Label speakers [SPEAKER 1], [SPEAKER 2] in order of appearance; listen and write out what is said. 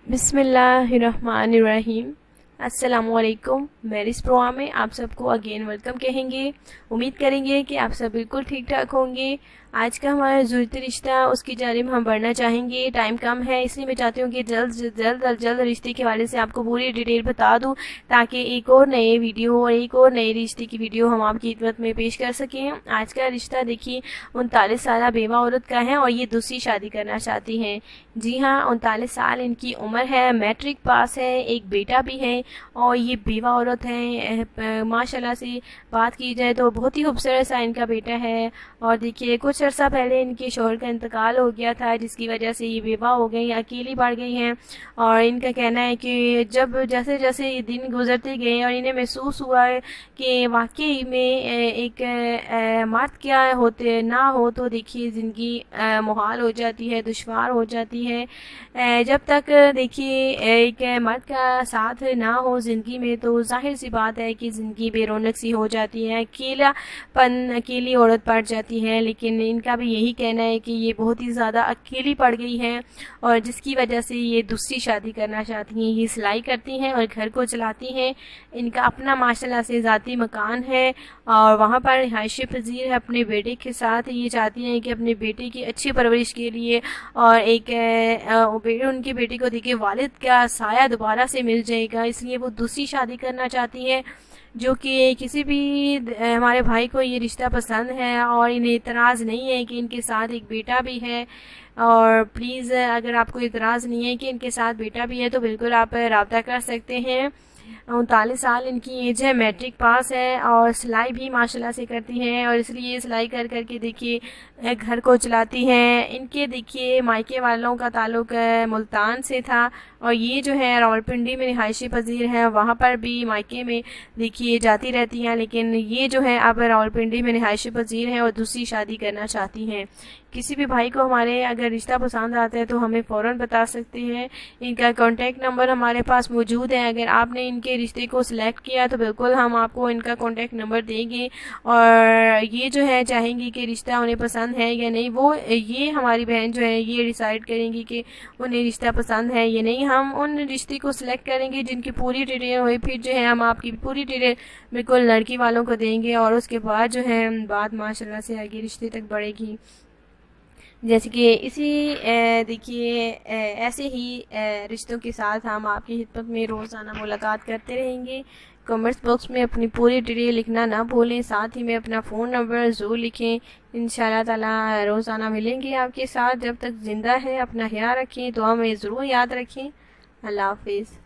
[SPEAKER 1] बिस्मिल्लाहिर्रहमानिर्रहीम। अस्सलामुअलैकुम। Marriage programme में आप सबको अगेन वेलकम कहेंगे। उम्मीद करेंगे कि आप सब बिल्कुल ठीक ठाक होंगे। आज का हमारा ज़रूरती रिश्ता उसकी जानिब हम बढ़ना चाहेंगे। टाइम कम है, इसलिए मैं चाहती हूँ कि जल्द रिश्ते के हवाले से आपको पूरी डिटेल बता दूँ, ताकि एक और नए वीडियो और एक और नए रिश्ते की वीडियो हम आपकी खिदमत में पेश कर सकें। आज का रिश्ता देखिए 39 साल बेवा औरत का है और ये दूसरी शादी करना चाहती हैं। जी हाँ, 39 साल इनकी उम्र है, मैट्रिक पास है, एक बेटा भी है और ये बेवा औरत है। माशाल्लाह से बात की जाए तो बहुत ही खूबसूरत सा इनका बेटा है। और देखिए कुछ अर्सा पहले इनके शौहर का इंतकाल हो गया था, जिसकी वजह से ये बेवा हो गई, अकेली बढ़ गई हैं। और इनका कहना है कि जब जैसे जैसे ये दिन गुजरते गए और इन्हें महसूस हुआ है कि वाकई में एक मर्द क्या होते ना हो तो देखिए ज़िंदगी मुहाल हो जाती है, दुश्वार हो जाती है। जब तक देखिए एक मर्द का साथ ना हो ज़िंदगी में तो जाहिर सी बात है कि ज़िंदगी बेरौनक सी हो जाती है, अकेलापन, अकेली औरत पड़ जाती है। लेकिन इनका भी यही कहना है कि ये बहुत ही ज़्यादा अकेली पड़ गई हैं और जिसकी वजह से ये दूसरी शादी करना चाहती हैं। ये सिलाई करती हैं और घर को चलाती हैं। इनका अपना माशाल्लाह से ज़ाती मकान है और वहाँ पर रिहायशी पजीर है अपने बेटे के साथ। ये चाहती हैं कि अपने बेटे की अच्छी परवरिश के लिए और एक उनके बेटे को देखिए वालिद का साया दोबारा से मिल जाएगा, इसलिए वो दूसरी शादी करना चाहती हैं। जो कि किसी भी हमारे भाई को ये रिश्ता पसंद है और इन्हें इतराज़ नहीं है कि इनके साथ एक बेटा भी है। और प्लीज़ अगर आपको इतराज़ नहीं है कि इनके साथ बेटा भी है तो बिल्कुल आप रब्ता कर सकते हैं। 39 साल इनकी एज है, मैट्रिक पास है और सिलाई भी माशाल्लाह से करती हैं और इसलिए सिलाई कर करके देखिए घर को चलाती हैं। इनके देखिए मायके वालों का ताल्लुक मुल्तान से था और ये जो है रावलपिंडी में रिहायशी पजीर है, वहाँ पर भी मायके में देखिए जाती रहती हैं। लेकिन ये जो है अब रावलपिंडी में रिहायशी पजीर हैं और दूसरी शादी करना चाहती हैं। किसी भी भाई को हमारे अगर रिश्ता पसंद आता है तो हमें फ़ौरन बता सकते हैं। इनका कॉन्टैक्ट नंबर हमारे पास मौजूद है। अगर आपने इनके रिश्ते को सिलेक्ट किया तो बिल्कुल हम आपको इनका कॉन्टैक्ट नंबर देंगे और ये जो है चाहेंगी कि रिश्ता उन्हें पसंद है या नहीं, वो ये हमारी बहन जो है ये डिसाइड करेंगी कि उन्हें रिश्ता पसंद है या नहीं। हम उन रिश्ते को सिलेक्ट करेंगे जिनकी पूरी डिटेल हुई, फिर जो है हम आपकी पूरी डिटेल बिल्कुल लड़की वालों को देंगे और उसके बाद जो है बात माशाल्लाह से आगे रिश्ते तक बढ़ेगी। जैसे कि इसी देखिए ऐसे ही रिश्तों के साथ हम आपकी खिदमत में रोज़ाना मुलाकात करते रहेंगे। कमेंट्स बॉक्स में अपनी पूरी डिटेल लिखना ना भूलें, साथ ही में अपना फ़ोन नंबर ज़रूर लिखें। इंशाल्लाह ताला रोज़ाना मिलेंगे आपके साथ। जब तक ज़िंदा है अपना ख्याल रखें, दुआ में ज़रूर याद रखें। अल्लाह हाफिज़।